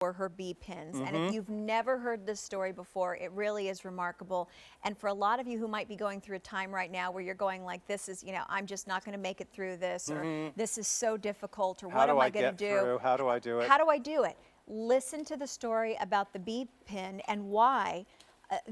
for her bee pins. And if you've never heard this story before, it really is remarkable. And for a lot of you who might be going through a time right now where you're going like, this is, you know, I'm just not going to make it through this, or this is so difficult, or what am I going to do? How do I do it? How do I do it? Listen to the story about the bee pin and why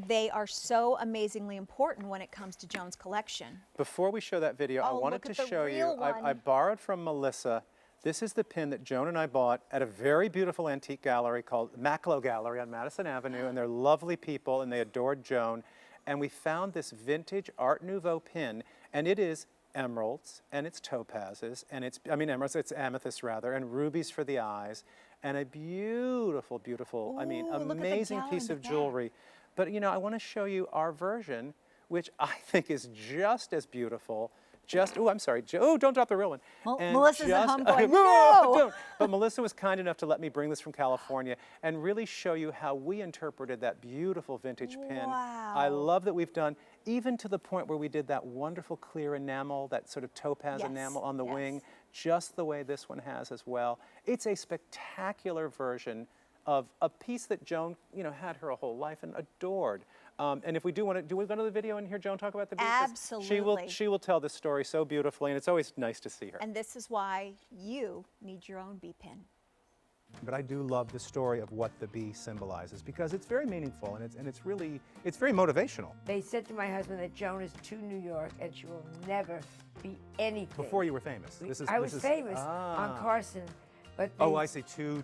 they are so amazingly important when it comes to Joan's collection. Before we show that video, I wanted to show you, I borrowed from Melissa. This is the pin that Joan and I bought at a very beautiful antique gallery called Maclo Gallery on Madison Avenue, and they're lovely people, and they adored Joan. And we found this vintage Art Nouveau pin, and it is emeralds, and it's topazes, and it's, I mean emeralds, it's amethyst rather, and rubies for the eyes, and a beautiful, beautiful, Ooh, I mean, amazing piece of jewelry. But, you know, I want to show you our version, which I think is just as beautiful. Oh, I'm sorry. Oh, don't drop the real one. Well, Melissa's at home going, no! Don't. But Melissa was kind enough to let me bring this from California and really show you how we interpreted that beautiful vintage pin. Wow. I love that we've done, even to the point where we did that wonderful clear enamel, that sort of topaz enamel on the wing, just the way this one has as well. It's a spectacular version of a piece that Joan, you know, had her whole life and adored. And if we do want to, do we go to the video and hear Joan talk about the bee? Absolutely. She will tell this story so beautifully, and it's always nice to see her. And this is why you need your own bee pin. But I do love the story of what the bee symbolizes, because it's very meaningful, and it's very motivational. They said to my husband that Joan is too New York and she will never be anything. Before you were famous. I was famous on Carson. But oh, I see. Too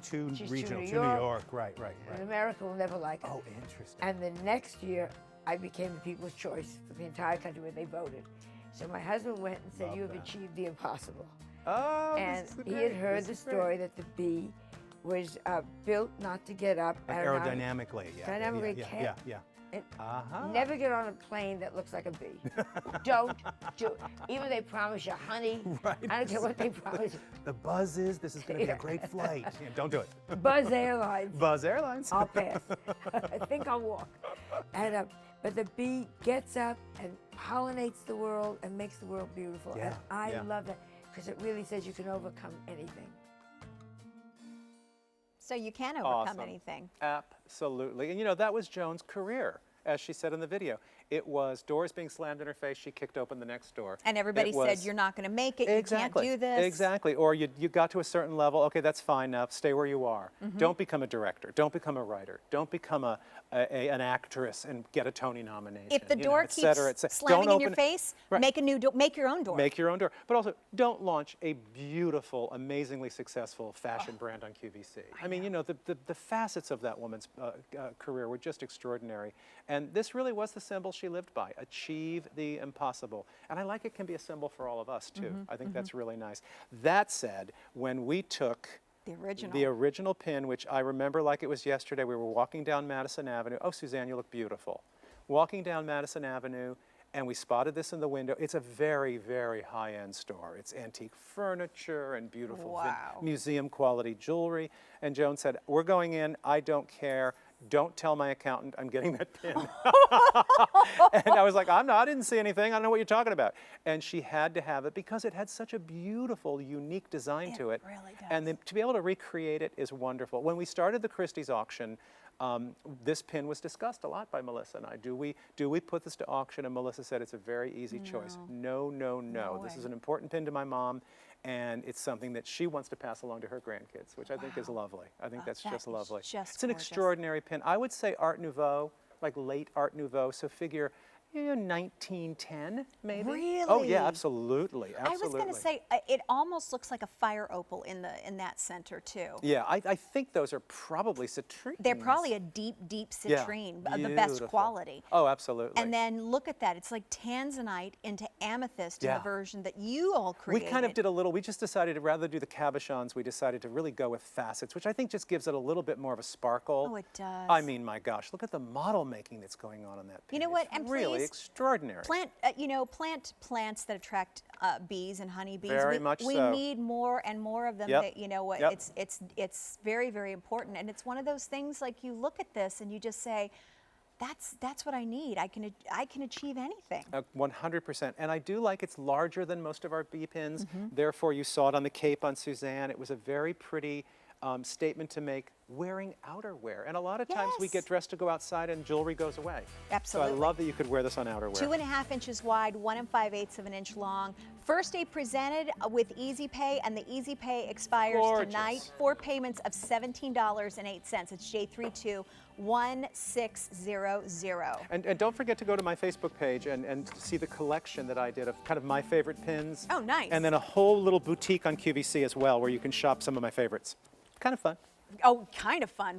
regional, to New York. Right. And America will never like it. Oh, interesting. And the next year, I became the people's choice for the entire country where they voted. So my husband went and said, you have achieved the impossible. Oh, and he had heard the story that the bee was built not to get up. Aerodynamically, Dynamically, yeah. Never get on a plane that looks like a bee. Don't do it. Even they promise you honey. Right. I don't care what they promise you. The buzz is, this is going to be a great flight. Yeah, don't do it. Buzz Airlines. Buzz Airlines. I'll pass. I think I'll walk. And, but the bee gets up and pollinates the world and makes the world beautiful. Yeah, and I love that, because it really says you can overcome anything. So you can overcome anything. Absolutely. And you know, that was Joan's career, as she said in the video. It was doors being slammed in her face, she kicked open the next door. And everybody said, you're not going to make it, you can't do this. Exactly. Or you got to a certain level, okay, that's fine now, stay where you are. Don't become a director, don't become a writer, don't become an actress and get a Tony nomination. If the door keeps slamming in your face, make your own door. Make your own door. But also, don't launch a beautiful, amazingly successful fashion brand on QVC. I mean, you know, the facets of that woman's career were just extraordinary. And this really was the symbol she lived by. Achieve the impossible. And I like it can be a symbol for all of us, too. I think that's really nice. That said, when we took the original pin, which I remember like it was yesterday, we were walking down Madison Avenue. Oh, Suzanne, you look beautiful. Walking down Madison Avenue, and we spotted this in the window. It's a very, very high-end store. It's antique furniture and beautiful museum quality jewelry. And Joan said, we're going in, I don't care. Don't tell my accountant I'm getting that pin. And I was like, I didn't see anything. I don't know what you're talking about. And she had to have it because it had such a beautiful, unique design to it. It really does. And to be able to recreate it is wonderful. When we started the Christie's auction, this pin was discussed a lot by Melissa and I. Do we put this to auction? And Melissa said it's a very easy choice. No. This is an important pin to my mom, and it's something that she wants to pass along to her grandkids, which I think is lovely. I think that's just lovely. It's an extraordinary pin. I would say Art Nouveau, like late Art Nouveau, so figure 1910, maybe. Really? Oh yeah, absolutely. I was going to say it almost looks like a fire opal in that center too. Yeah, I think those are probably citrines. They're probably a deep citrine of the best quality. Oh, absolutely. And then look at that. It's like tanzanite into amethyst in the version that you all created. We kind of did we just decided to, rather do the cabochons, we decided to really go with facets, which I think just gives it a little bit more of a sparkle. Oh, it does. I mean, my gosh, look at the model making that's going on that pin. You know what? It's really extraordinary. Plant plants that attract bees and honeybees. Very much we so. need more and more of them. That, you know what? It's very, very important, and it's one of those things. Like, you look at this and you just say, that's what I need. I can achieve anything. 100%. And I do like it's larger than most of our bee pins. Therefore, you saw it on the cape on Suzanne. It was a very pretty statement to make wearing outerwear. And a lot of times we Yes. get dressed to go outside and jewelry goes away. Absolutely. So I love that you could wear this on outerwear. 2.5 inches wide, 1 5/8 of an inch long. First day presented with Easy Pay, and the Easy Pay expires Gorgeous. tonight. 4 payments of $17.08. It's J321600. And don't forget to go to my Facebook page and see the collection that I did of kind of my favorite pins. Oh, nice. And then a whole little boutique on QVC as well where you can shop some of my favorites. Kind of fun. Oh, kind of fun.